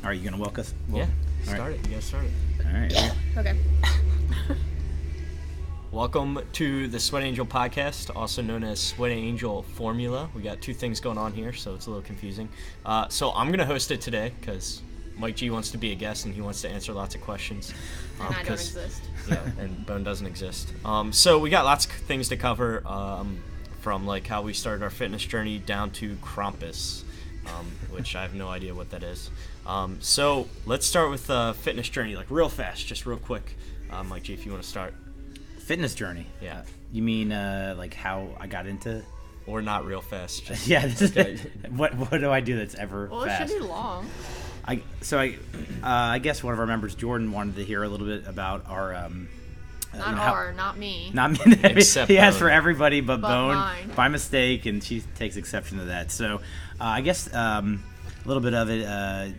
Are you gonna welcome us? Yeah, all start right. it. You guys start it. All right. Yeah. Okay. Welcome to the Sweat Angel podcast, also known as Sweat Angel Formula. We got two things going on here, so it's a little confusing. So I'm going to host it today because Mike G wants to be a guest and he wants to answer lots of questions. And I don't exist. Yeah, and Bone doesn't exist. So we got lots of things to cover, from like how we started our fitness journey down to Krampus, which I have no idea what that is. So let's start with fitness journey, like real fast, just real quick. Mike G, if you want to start. Fitness journey. Yeah. You mean like how I got into? Or not real fast. Just Yeah. What do I do that's ever Well, fast? it should be long. I guess one of our members, Jordan, wanted to hear a little bit about our. Not me. Not me. Except he asked Bone. for everybody but Bone mine. by mistake, and she takes exception to that. So I guess a little bit of it.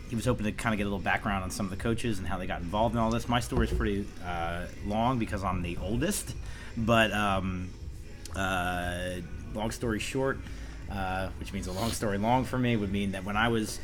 He was hoping to kind of get a little background on some of the coaches and how they got involved in all this. My story is pretty long because I'm the oldest, but long story short, which means a long story long for me, would mean that when I was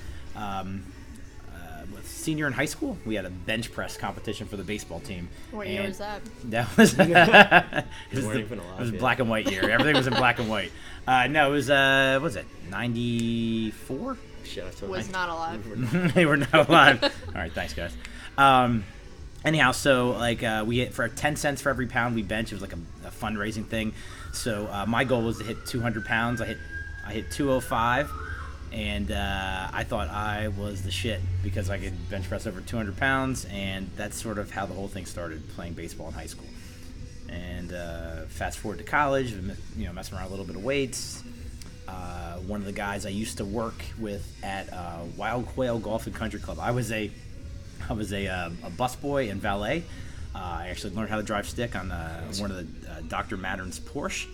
senior in high school, we had a bench press competition for the baseball team. What year was that? That was You weren't even alive it was yet. black and white year. Everything was in black and white. No, it was what was it 94? Shit, I told Was you. not alive. They were not alive. All right, thanks guys. Anyhow, so like we hit for 10 cents for every pound we bench. It was like a fundraising thing. So my goal was to hit 200 pounds. I hit 205, and I thought I was the shit because I could bench press over 200 pounds, and that's sort of how the whole thing started, playing baseball in high school. And fast forward to college, messing around a little bit of weights. One of the guys I used to work with at Wild Quail Golf and Country Club. I was a busboy and valet. I actually learned how to drive stick on one of the Dr. Mattern's Porsche.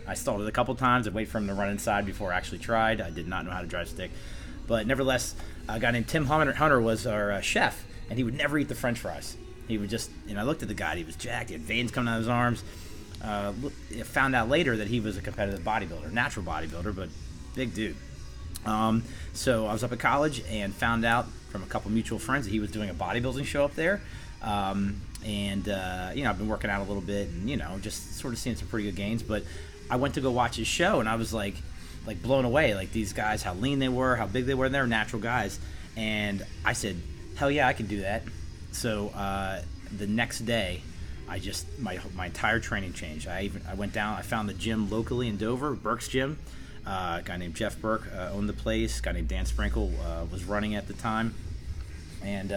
I stalled it a couple times. I'd wait for him to run inside before I actually tried. I did not know how to drive stick. But nevertheless, a guy named Tim Hunter was our chef, and he would never eat the French fries. He would just, I looked at the guy, he was jacked, he had veins coming out of his arms. Found out later that he was a competitive bodybuilder, natural bodybuilder, but big dude. So I was up at college and found out from a couple mutual friends that he was doing a bodybuilding show up there. I've been working out a little bit and, just sort of seeing some pretty good gains. But I went to go watch his show and I was like blown away. Like these guys, how lean they were, how big they were. And they were natural guys. And I said, hell yeah, I can do that. So the next day, my entire training changed. I went down. I found the gym locally in Dover, Burke's Gym. A guy named Jeff Burke owned the place. A guy named Dan Sprinkle was running at the time. And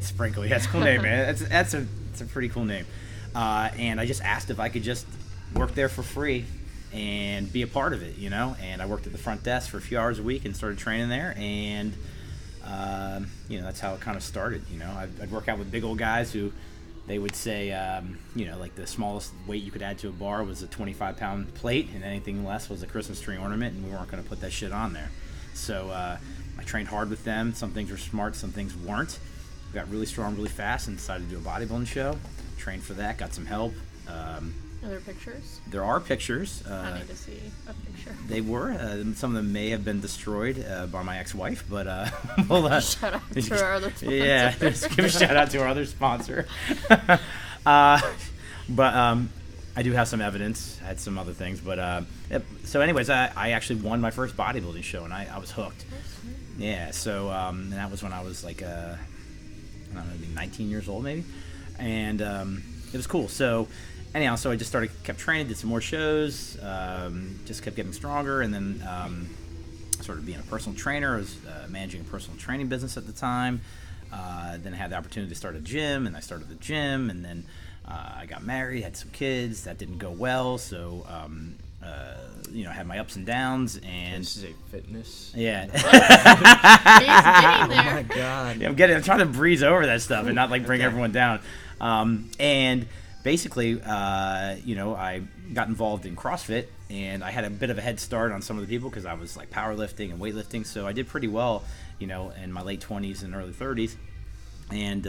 Sprinkle, yeah, it's a cool name, man. That's a pretty cool name. And I just asked if I could just work there for free and be a part of it, And I worked at the front desk for a few hours a week and started training there. And that's how it kind of started. I'd work out with big old guys who. They would say, like the smallest weight you could add to a bar was a 25-pound plate, and anything less was a Christmas tree ornament, and we weren't going to put that shit on there. So I trained hard with them. Some things were smart, some things weren't. Got really strong really fast and decided to do a bodybuilding show. Trained for that, got some help. Are there pictures? There are pictures. I need to see a picture. They were. Some of them may have been destroyed by my ex-wife, but we'll shout out to our other sponsor. Yeah, just give a shout out to our other sponsor. But I do have some evidence. I had some other things, but so anyways, I actually won my first bodybuilding show, and I was hooked. Yeah, so and that was when I was like I don't know, maybe 19 years old maybe, and it was cool. So anyhow, so I just kept training, did some more shows, just kept getting stronger, and then started being a personal trainer. I was managing a personal training business at the time. Then I had the opportunity to start a gym, and I started the gym, and then I got married, had some kids. That didn't go well, so I had my ups and downs. And This is a fitness. yeah, He's getting Oh my there. god. yeah, I'm trying to breeze over that stuff and not bring everyone down. And basically, I got involved in CrossFit, and I had a bit of a head start on some of the people because I was like powerlifting and weightlifting, so I did pretty well, in my late 20s and early 30s. and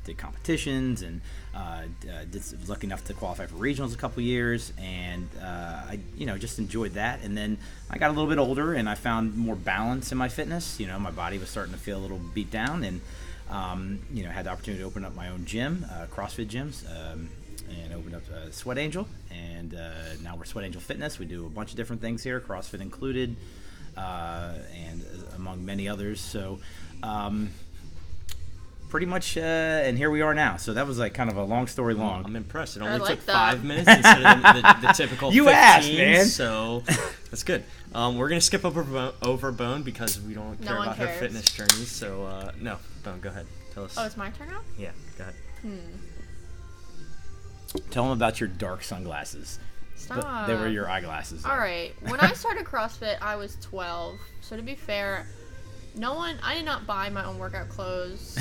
did competitions and was lucky enough to qualify for regionals a couple years, and I just enjoyed that. And then I got a little bit older and I found more balance in my fitness. My body was starting to feel a little beat down, and had the opportunity to open up my own gym, CrossFit gyms, and opened up Sweat Angel, and now we're Sweat Angel Fitness. We do a bunch of different things here, CrossFit included, and among many others. So pretty much, and here we are now. So that was like kind of a long story long. I'm impressed. It only took 5 minutes instead of the typical you 15. Asked, man. So that's good. We're gonna skip over Bone because we don't care about her fitness journey. So no, Bone, go ahead. Tell us. Oh, it's my turn now? Yeah, go ahead. Tell them about your dark sunglasses. Stop. They were your eyeglasses. All right. When I started CrossFit, I was 12. So to be fair, I did not buy my own workout clothes.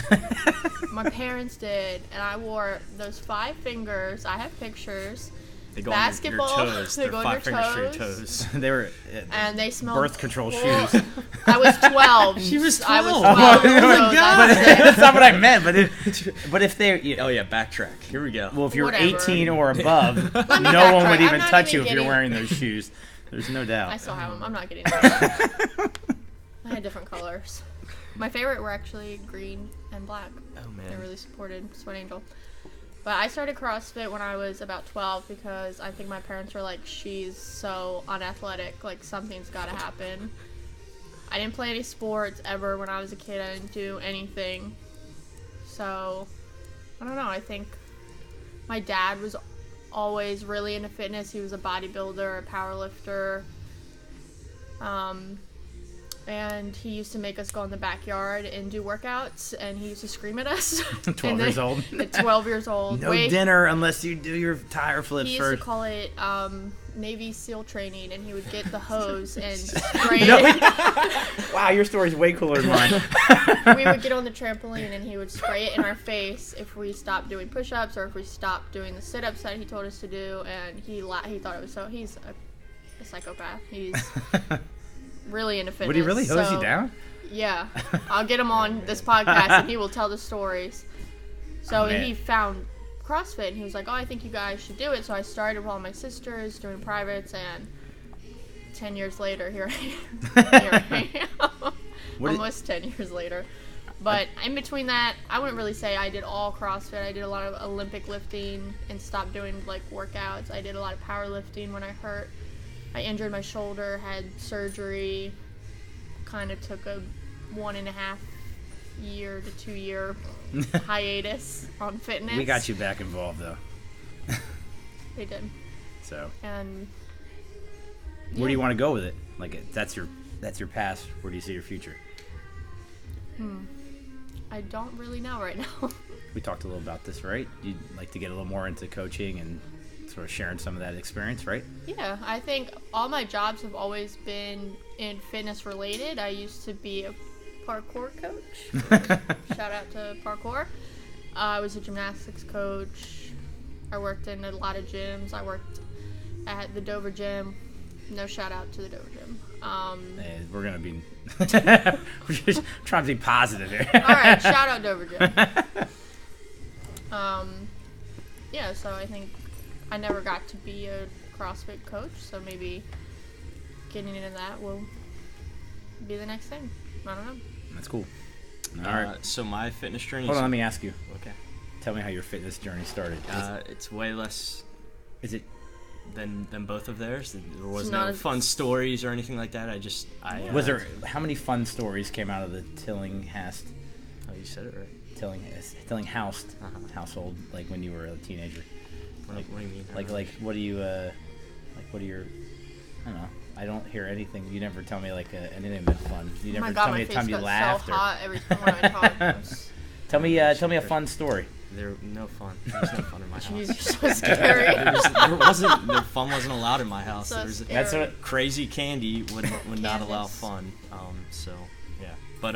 My parents did, and I wore those 5 fingers. I have pictures. They go basketball. On your toes. They They're go 5 on fingers your for your toes. They were and they smelled birth control shoes. I was 12. She was 12. I was 12. Oh my so God. That's not what I meant. But if they're Oh yeah, backtrack. Here we go. well, if you're Whatever. 18 or above, no one backtrack. would I'm even not touch even you if you're getting- wearing those shoes. There's no doubt. I still have them. I'm not getting them. I had different colors. My favorite were actually green and black. Oh I man. really supported Sweat Angel. But I started CrossFit when I was about 12 because I think my parents were like, she's so unathletic, like something's got to happen. I didn't play any sports ever when I was a kid. I didn't do anything. So, I don't know. I think my dad was always really into fitness. He was a bodybuilder, a power lifter. And he used to make us go in the backyard and do workouts, and he used to scream at us. 12 years old. At 12 years old. No dinner unless you do your tire flips He used first. to call it Navy SEAL training, and he would get the hose and spray it. Wow, your story's way cooler than mine. We would get on the trampoline, and he would spray it in our face if we stopped doing push-ups or if we stopped doing the sit-ups that he told us to do. And he thought it was so. He's a psychopath. He's really into fitness. Would he really hose you down? Yeah. I'll get him on this podcast, and he will tell the stories. So man. he found CrossFit, and he was like, oh, I think you guys should do it. So I started with all my sisters doing privates, and 10 years later, here I am. Almost 10 years later. But in between that, I wouldn't really say I did all CrossFit. I did a lot of Olympic lifting and stopped doing like workouts. I did a lot of powerlifting when I hurt. I injured my shoulder, had surgery, kind of took a 1.5 year to 2 year hiatus on fitness. We got you back involved though. They did. So And where do you want to go with it? Like that's your past. Where do you see your future? I don't really know right now. We talked a little about this, right? You'd like to get a little more into coaching and sort of sharing some of that experience, right? Yeah, I think all my jobs have always been in fitness related. I used to be a parkour coach. Shout out to parkour. I was a gymnastics coach. I worked in a lot of gyms. I worked at the Dover gym. No shout out to the Dover gym. Hey, we're gonna be we're just trying to be positive here. All right, shout out Dover gym. Yeah, so I think I never got to be a CrossFit coach, so maybe getting into that will be the next thing. I don't know. That's cool. All right. So my fitness journey. Hold on, let me ask you. Okay. Tell me how your fitness journey started. It's way less Is it? than both of theirs. There was It's no not as- fun stories or anything like that. Was there? How many fun stories came out of the Tillinghast? Oh, you said it right. Tillinghouse household, like when you were a teenager. What do you mean? Like what do you what are your? I don't know. I don't hear anything. You never tell me like anything that's fun. You Oh never my god, tell my me a face time you got laughed. so hot every time when I talk. Tell me a fun story. There no fun. There's no fun in my house. Jeez, you're so scary. The fun wasn't allowed in my house. So There was scary. That's what. crazy candy would not allow Candace. fun. So yeah, but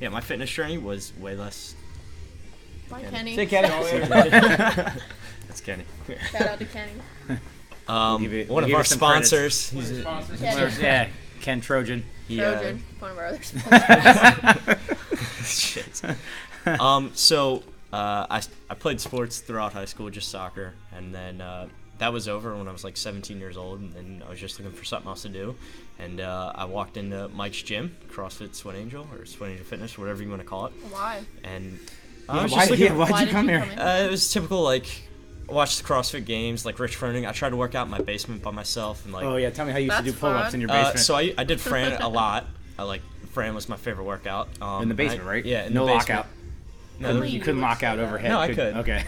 yeah, my fitness journey was way less. Bye, Yeah. Kenny. Say Kenny. That's Kenny. Shout out to Kenny. We'll give you- One we'll of give our you some credits. sponsors. He's a- Kenny. Yeah, Ken Trojan. he, Trojan, one of our other sponsors. Shit. I played sports throughout high school, just soccer, and then that was over when I was like 17 years old, and I was just looking for something else to do. And I walked into Mike's gym, CrossFit Sweat Angel, or Sweat Angel Fitness, whatever you want to call it. Why? And why'd you come here? It was typical, like, watch the CrossFit games, like Rich Froning. I tried to work out in my basement by myself. And like, oh, yeah, tell me how you used to do That's pull-ups fun. in your basement. So I did Fran a lot. Fran was my favorite workout. In the basement, right? Yeah, in no the basement. lockout. No, You couldn't lock out overhead. No, I could. Okay.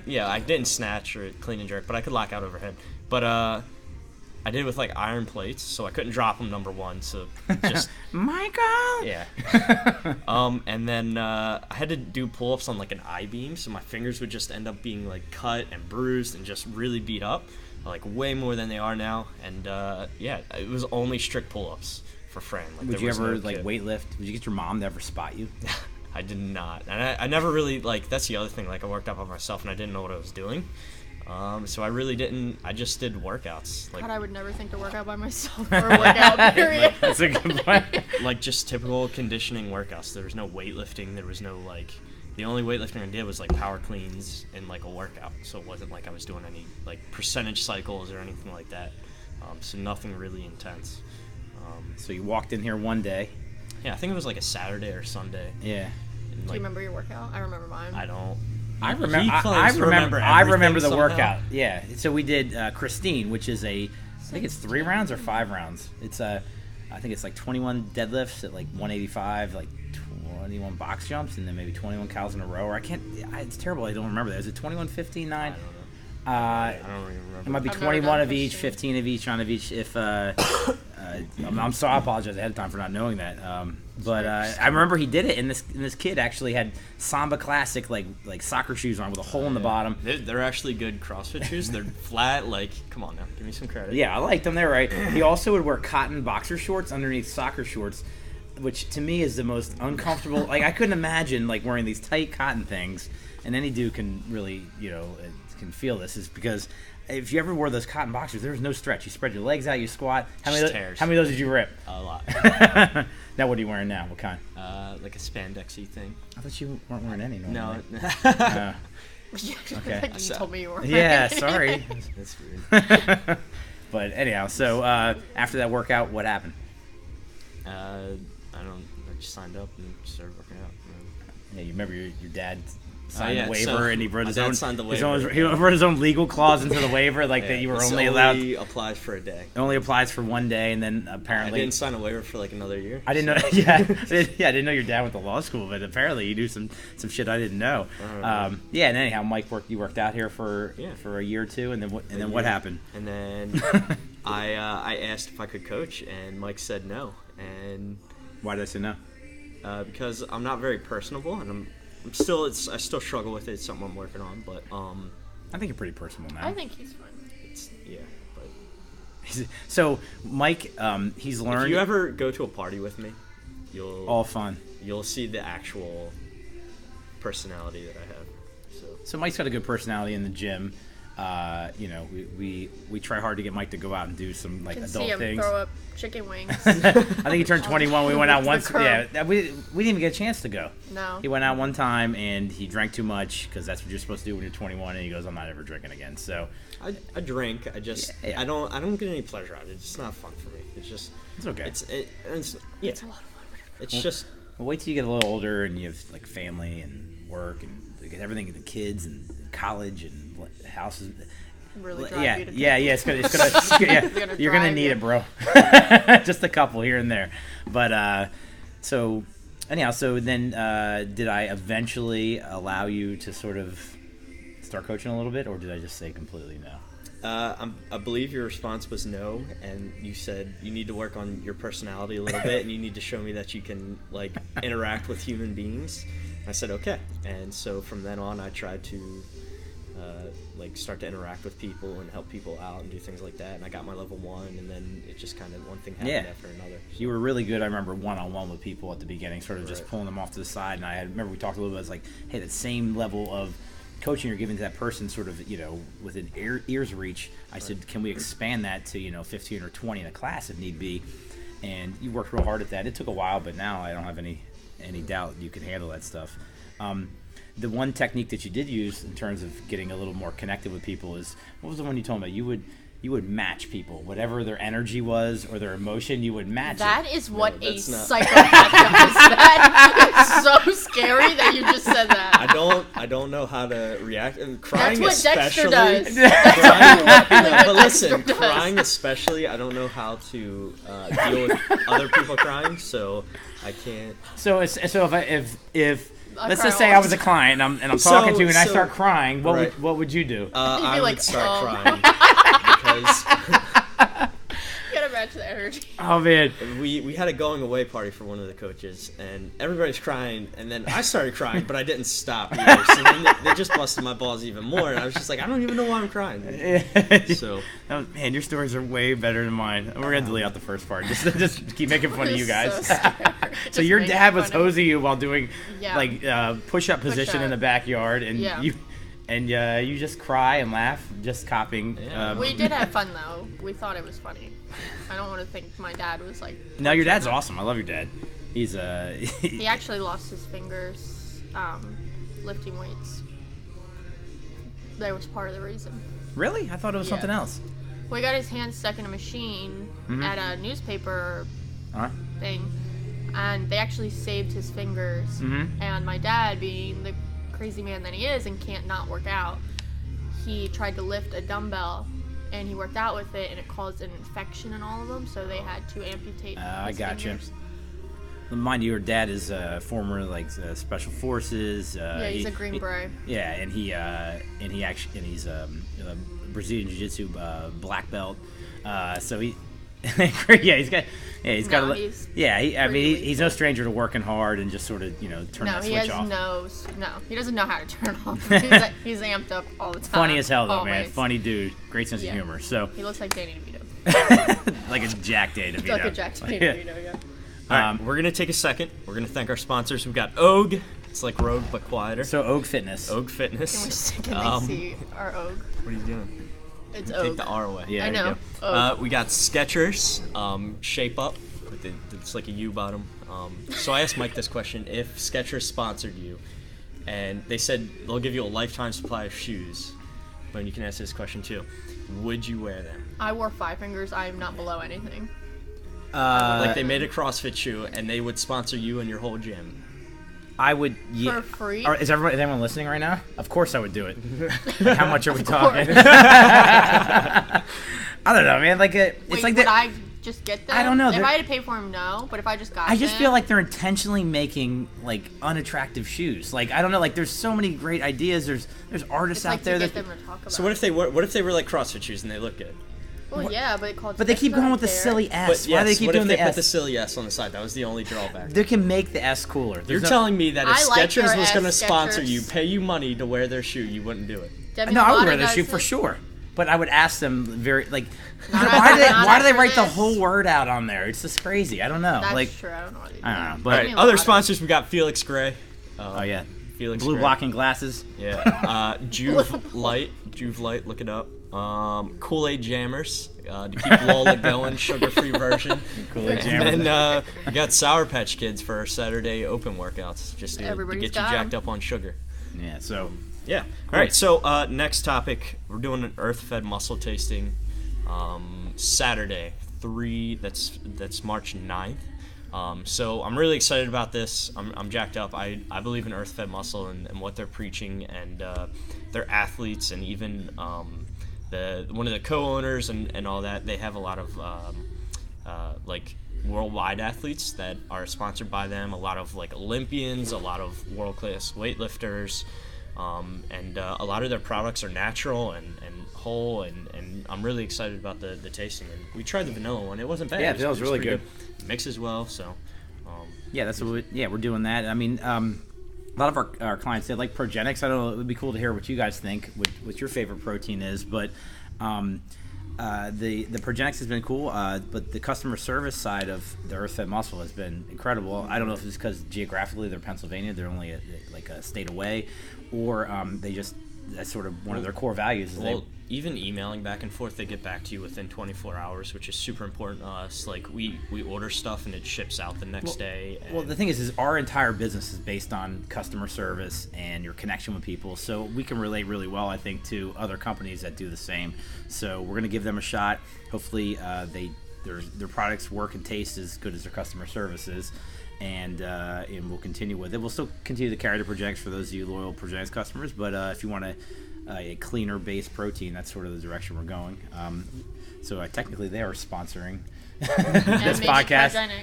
Yeah, I didn't snatch or clean and jerk, but I could lock out overhead. But I did it with like iron plates, so I couldn't drop them number one. So just Michael. yeah. And then I had to do pull-ups on like an I-beam, so my fingers would just end up being like cut and bruised and just really beat up, like way more than they are now. And yeah, it was only strict pull-ups for Fran. Like, Would you ever like weightlift? Would you get your mom to ever spot you? I did not, and I never really like. That's the other thing. Like I worked out by myself, and I didn't know what I was doing. So I really didn't. I just did workouts. Like God, I would never think to work out by myself or work out, period. That's a good point. like just typical conditioning workouts. There was no weightlifting. There was no like. The only weightlifting I did was like power cleans and like a workout. So it wasn't like I was doing any like percentage cycles or anything like that. So nothing really intense. So you walked in here one day. Yeah, I think it was like a Saturday or Sunday. Yeah. And, Do like, you remember your workout? I remember mine. I don't. I He remember. claims to remember I remember everything the somehow. workout. Yeah. So we did Christine, which is I think it's 3 rounds or 5 rounds. It's I think it's like 21 deadlifts at like 185, like 21 box jumps, and then maybe 21 cows in a row. Or it's terrible. I don't remember that. Is it 21, 15, 9? I don't know. I don't even remember. It might be I've never 21 done of each, Christine. 15 of each, 9 of each. If I'm sorry, I apologize ahead of time for not knowing that. But I remember he did it, and this kid actually had Samba Classic like soccer shoes on with a hole in the bottom. They're actually good CrossFit shoes. They're flat. Like, come on now, give me some credit. Yeah, I liked them. They're right. He also would wear cotton boxer shorts underneath soccer shorts, which to me is the most uncomfortable. Like I couldn't imagine like wearing these tight cotton things. And any dude can really, can feel this is because if you ever wore those cotton boxers, there was no stretch. You spread your legs out, you squat. How many of those did you rip? A lot. Now what are you wearing now? What kind? Like a spandexy thing. I thought you weren't wearing any. No. Okay. You told me you were. Yeah, sorry. That's weird. But anyhow, so after that workout, what happened? I just signed up and started working out. Yeah, you remember your dad signed the waiver, so and he wrote my dad signed the waiver. he wrote his own legal clause into the waiver, like that you were only allowed. Only applies for a day. It only applies for one day, and then apparently I didn't sign a waiver for like another year. I didn't know. Yeah, I didn't know your dad went to law school, but apparently you do some shit I didn't know. Yeah, and anyhow, Mike you worked out here for a year or two, and then what happened? And then I asked if I could coach, and Mike said no. And why did I say no? Because I'm not very personable, and I still struggle with it. It's something I'm working on, but I think you're pretty personable now. I think he's fun. But so Mike, he's learned. If you ever go to a party with me, all fun. You'll see the actual personality that I have. So Mike's got a good personality in the gym. We try hard to get Mike to go out and do some like adult see him things. Throw up chicken wings. I think he turned 21. We went out once. curb. Yeah, we didn't even get a chance to go. No. He went out one time and he drank too much because that's what you're supposed to do when you're 21. And he goes, "I'm not ever drinking again." So I drink. I just I don't get any pleasure out of it. It's just not fun for me. It's okay. It's a lot of fun. It's just. Well, wait till you get a little older and you have like family and work and get everything, the kids and college and houses. Really drive Yeah, you to it's gonna you're gonna need it, bro. Just a couple here and there, but so anyhow, so then did I eventually allow you to sort of start coaching a little bit, or did I just say completely no? I believe your response was no, and you said you need to work on your personality a little bit, and you need to show me that you can like interact with human beings. I said okay, and so from then on, I tried to start to interact with people and help people out and do things like that. And I got my level 1, and then it just kind of one thing happened after another. So. You were really good. I remember one-on-one with people at the beginning, sort of just pulling them off to the side. And I remember we talked a little bit. It's like, hey, that same level of coaching you're giving to that person, sort of, within ear's reach. I said, can we expand that to 15 or 20 in a class if need be? and you worked real hard at that. It took a while, but now I don't have any doubt you can handle that stuff. The one technique that you did use in terms of getting a little more connected with people is, what was the one you told me? You would match people, whatever their energy was or their emotion, you would match That it. is what a psychopath does. That is so scary that you just said that. I don't know how to react. And crying That's what Dexter especially. does. But listen, crying especially, I don't know how to deal with other people crying, so I can't. So if let's just say I was a client and I'm talking to you and I start crying, what would you do? I would start crying because You gotta match the energy. Oh man, we had a going away party for one of the coaches, and everybody's crying, and then I started crying, but I didn't stop either. So then they just busted my balls even more, and I was just like, I don't even know why I'm crying. So man, your stories are way better than mine. We're gonna delete out the first part. Just keep making fun of you guys. So your dad was hosing you while doing push-up position in the backyard, and you just cry and laugh, just copying. We did have fun though. We thought it was funny. I don't want to think my dad was like. No, your dad's awesome. I love your dad. He's He actually lost his fingers lifting weights. That was part of the reason. Really? I thought it was something else. Well, he got his hand stuck in a machine at a newspaper thing, and they actually saved his fingers. And my dad, being the crazy man that he is and can't not work out, he tried to lift a dumbbell and he worked out with it, and it caused an infection in all of them, so they had to amputate I got fingers. Mind you, your dad is former special forces. He's a Green Beret. Yeah, and he's a Brazilian Jiu-Jitsu black belt. So he he's got he's no stranger to working hard and just sort of turn that switch off. He doesn't know how to turn off. He's amped up all the time. Funny as hell though, always. man. Funny dude, great sense of humor. So he looks like Danny DeVito. like a Jack Danny DeVito. Like a Jack Danny DeVito, yeah. All right, we're gonna take a second. We're gonna thank our sponsors. We've got OG. It's like Rogue but quieter. So OG Fitness. OG Fitness. Can they see our OG? What are you doing? It's Take OG. the R away. Yeah, I know. We got Skechers, Shape Up, it's like a U bottom. So I asked Mike this question: if Skechers sponsored you, and they said they'll give you a lifetime supply of shoes, but you can answer this question too: would you wear them? I wore 5 fingers. I am not below anything. Like they made a CrossFit shoe, and they would sponsor you and your whole gym. I would. For free? Is anyone listening right now? Of course I would do it. How much are we talking? I don't know, man. Would I just get them? I don't know. If I had to pay for them, no. But if I just got them. I just feel like they're intentionally making unattractive shoes. I don't know. There's so many great ideas. There's artists out there that. Them to talk about. So what if they were like CrossFit shoes and they look good? Well, yeah, but they keep going with the silly S. Why do they keep doing the S? What if they put the silly S on the side? That was the only drawback. They can make the S cooler. You're telling me that if Skechers was going to sponsor Skechers. you, pay you money to wear their shoe, you wouldn't do it? No, I would wear their shoe for sure. But I would ask them why do they write the whole word out on there? It's just crazy. I don't know. That's true. I don't know what they do. I don't know. But all right, other sponsors, we got Felix Gray. Oh yeah. Felix Blue Gray. blocking glasses. Yeah. Juve Light, look it up. Kool-Aid Jammers to keep Lola going, sugar-free version. Kool-Aid Jammers. And then we got Sour Patch Kids for our Saturday open workouts, just to get you jacked up on sugar. Yeah. So. Yeah. All right. So next topic, we're doing an earth-fed muscle tasting Saturday, that's March 9th. So I'm really excited about this. I'm jacked up. I believe in earth-fed muscle and what they're preaching, and their athletes, and even one of the co-owners and all that. They have a lot of worldwide athletes that are sponsored by them. A lot of Olympians, a lot of world-class weightlifters. And a lot of their products are natural and whole, and I'm really excited about the tasting. And we tried the vanilla one; it wasn't bad. Yeah, it was really good. Mixes well, so. Yeah, that's what. We're doing that. I mean, a lot of our clients, they like Progenics. I don't know. It would be cool to hear what you guys think, what your favorite protein is, but. The Progenics has been cool, but the customer service side of the earth-fed muscle has been incredible. I don't know if it's because geographically they're Pennsylvania, they're only a state away, or they just that's sort of one of their core values. Even emailing back and forth, they get back to you within 24 hours, which is super important to us. Like, we order stuff and it ships out the next day. Well, the thing is our entire business is based on customer service and your connection with people. So we can relate really well, I think, to other companies that do the same. So we're going to give them a shot. Hopefully their products work and taste as good as their customer service is. And we'll continue with it. We'll still continue to carry the Progenics for those of you loyal Progenics customers. But if you want a cleaner based protein, that's sort of the direction we're going. So technically they are sponsoring this podcast.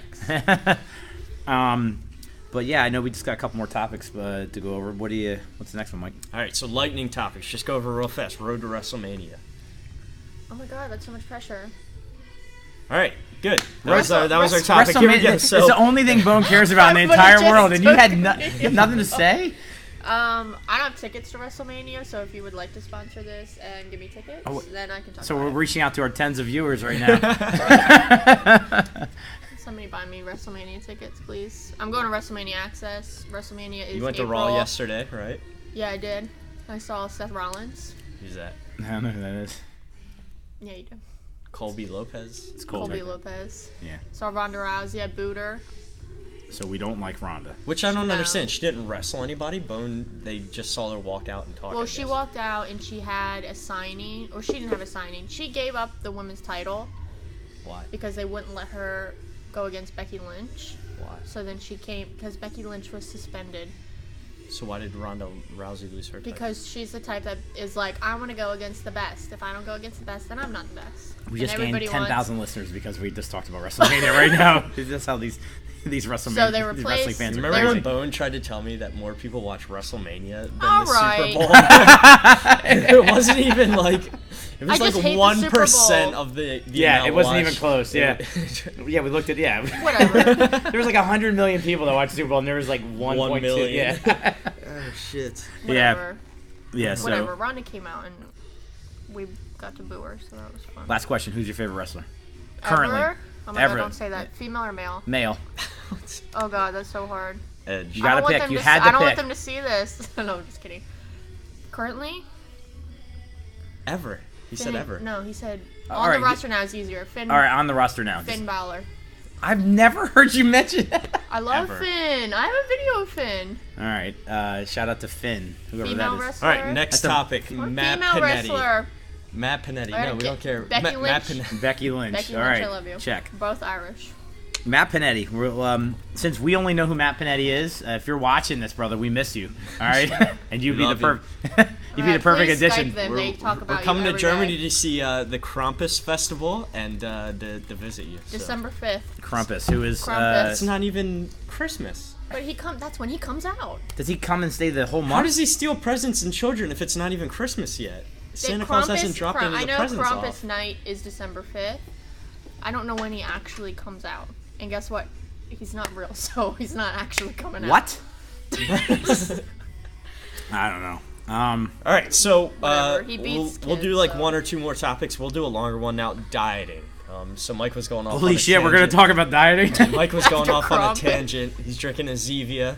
But yeah, I know we just got a couple more topics to go over. What's the next one, Mike? All right, so lightning topics. Just go over real fast. Road to WrestleMania. Oh my God, that's so much pressure. All right, good. That was our topic. Here we go. It's the only thing Bone cares about in the entire world, and you had nothing to say? I don't have tickets to WrestleMania, so if you would like to sponsor this and give me tickets, then I can talk So about we're it. reaching out to our tens of viewers right now. Somebody buy me WrestleMania tickets, please. I'm going to WrestleMania Access. WrestleMania is You went to April. Raw yesterday, right? Yeah, I did. I saw Seth Rollins. Who's that? I don't know who that is. Yeah, you do. Colby Lopez. It's cold. Colby Lopez. Yeah. Saw Ronda Rousey. I booed her. So we don't like Ronda. Which I don't understand. She didn't wrestle anybody. They just saw her walk out and talk. Well, she walked out and she had a signing. Or she didn't have a signing. She gave up the women's title. Why? Because they wouldn't let her go against Becky Lynch. Why? So then she came because Becky Lynch was suspended. So why did Ronda Rousey lose her title? Because she's the type that is like, I want to go against the best. If I don't go against the best, then I'm not the best. We just gained 10,000 listeners because we just talked about WrestleMania right now. That's how these WrestleMania So they these replaced- wrestling fans are Remember crazy. when Bone tried to tell me that more people watch WrestleMania than All the right. Super Bowl? It wasn't even like... It was I like just hate the Super 1% Bowl. of the Yeah, amount it wasn't watched. even close. Yeah, yeah, we looked at Whatever. there was like 100 million people that watched Super Bowl, and there was like 1.2. million. Yeah, Oh shit. Whatever. yeah. So Whatever. Ronda came out and we got to boo her, so that was fun. last question: who's your favorite wrestler? Currently, Ever? Oh my Ever. God, don't say that. Female or male? male. Oh God, that's so hard. Edge. You gotta pick. You had to I don't want pick. them to see this. No, I'm just kidding. Currently? Ever. He said ever. No, he said All on right, the roster now is easier. Finn. All right, on the roster now. Finn Balor. I've never heard you mention that. I love Ever. Finn. I have a video of Finn. All right, shout out to Finn, whoever Female that is. wrestler. All right, next That's a- topic. Or Matt female Panetti. wrestler. Matt Panetti. All right, No, we don't care. Becky Matt Lynch. Panetti. Becky Lynch. Becky All Lynch, right, I love you. check. Both Irish. Matt Panetti. Since we only know who Matt Panetti is, if you're watching this, brother, we miss you. All right, and you'd be the Love you. you'd be the perfect please addition. Skype them. They talk about We're coming you to every Germany day. to see the Krampus festival and to visit you. So. December 5th. Krampus, who is Krampus. It's not even Christmas. But that's when he comes out. does he come and stay the whole month? How does he steal presents and children if it's not even Christmas yet? Santa Claus hasn't dropped any of the presents I know Krampus off. night is December 5th. I don't know when he actually comes out. And guess what? He's not real, so he's not actually coming out. What? I don't know. All right, so Whatever, he beats we'll do kids, like so. one or two more topics. We'll do a longer one now, dieting. So Mike was going off. Holy on a shit, we're gonna tangent. talk about dieting. Mike was going off on a Krampus. tangent. He's drinking a Zevia,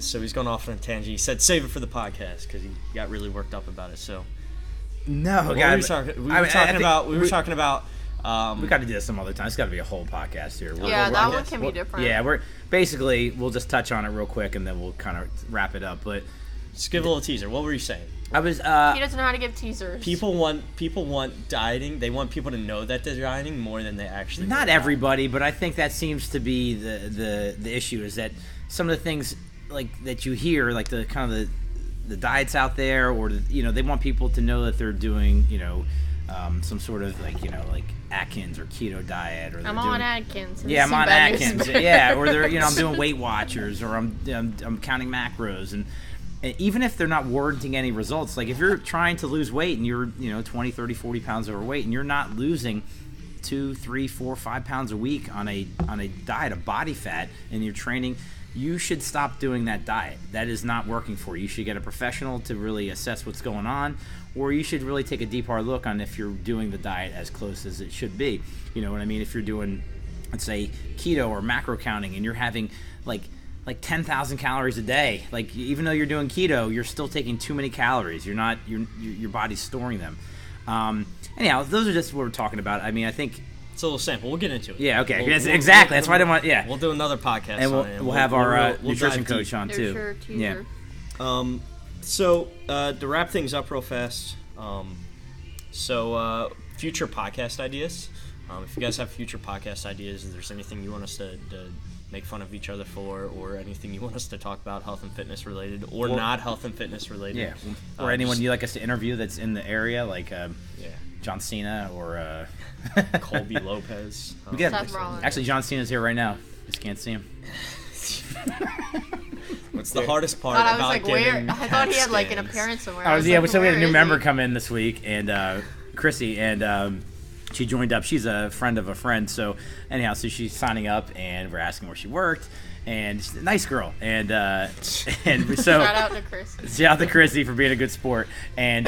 so he's going off on a tangent. He said save it for the podcast because he got really worked up about it. So No, what God, were we talking? We were talking about. We got to do this some other time. It's got to be a whole podcast here. Yeah, that one can be different. Yeah, we'll just touch on it real quick and then we'll kind of wrap it up. But Just give a little teaser. What were you saying? I was He doesn't know how to give teasers. People want dieting. They want people to know that they're dieting more than they actually. not are. everybody, but I think that seems to be the issue is that some of the things like that you hear, like the kind of the diets out there, or they want people to know that they're doing some sort of like Atkins or keto diet, or I'm they're on doing, Atkins. Yeah, I'm on Bad news Atkins. bears. Yeah, or they're I'm doing Weight Watchers, or I'm counting macros, and even if they're not warranting any results, like if you're trying to lose weight and you're 20, 30, 40 pounds overweight and you're not losing 2, 3, 4, 5 pounds a week on a diet of body fat and you're training, you should stop doing that diet. That is not working for you. You should get a professional to really assess what's going on, or you should really take a deep hard look on if you're doing the diet as close as it should be. You know what I mean? If you're doing, let's say, keto or macro counting and you're having like like 10,000 calories a day. Like even though you're doing keto, you're still taking too many calories. You're not your body's storing them. Anyhow, those are just what we're talking about. I mean, I think it's a little sample. We'll get into it. Yeah, okay. Exactly. That's why I didn't want. Yeah, we'll do another podcast, and we'll have our nutrition coach on too. Sure, yeah. So to wrap things up real fast, future podcast ideas. If you guys have future podcast ideas, if there's anything you want us to make fun of each other for, or anything you want us to talk about health and fitness related, or not health and fitness related. Yeah. Or anyone you'd like us to interview that's in the area, like John Cena or Colby Lopez. Actually, John Cena's here right now. Just can't see him. What's the hardest part I about was like, getting where? I thought he had like an appearance somewhere. So we had a new member come in this week, and Chrissy, and she joined up. She's a friend of a friend. So anyhow, so she's signing up, and we're asking where she worked, and she's a nice girl, and so shout out to Chrissy. Shout out to Chrissy for being a good sport, and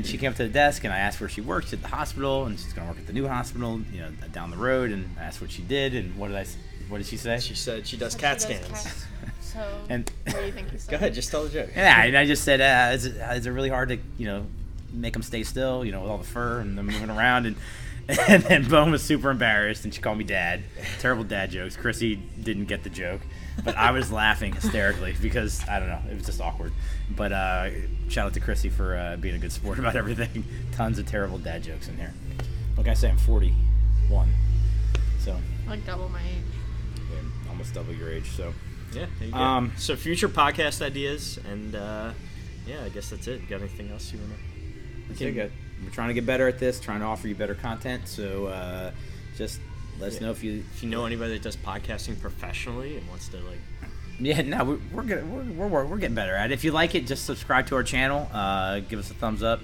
she came up to the desk, and I asked where she works at the hospital, and she's gonna work at the new hospital, down the road, and I asked what she did, and what did she say? She said she does CAT scans. So, what do you think he said? Go ahead, just tell the joke. Yeah, and I just said, is it really hard to, make them stay still, with all the fur and them moving around, and then Bone was super embarrassed, and she called me dad. Terrible dad jokes. Chrissy didn't get the joke, but I was laughing hysterically because, I don't know, it was just awkward. But shout out to Chrissy for being a good sport about everything. Tons of terrible dad jokes in here. Like I say, I'm 41, so. Like double my age. Yeah, almost double your age, so. Yeah, there you go. So future podcast ideas, and I guess that's it. Got anything else you want to? We're trying to get better at this, trying to offer you better content. So just let us know if you know anybody that does podcasting professionally and wants to like. Yeah, no, we're good. We're getting better at it. If you like it, just subscribe to our channel. Give us a thumbs up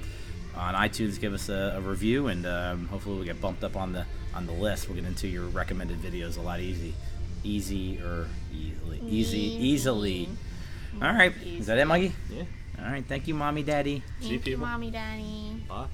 on iTunes. Give us a review, and hopefully we'll get bumped up on the list. We'll get into your recommended videos a lot easily. All right, is that it, Mikey? Yeah. All right, thank you, Mommy, Daddy. Thank you, Mommy, Daddy. Bye.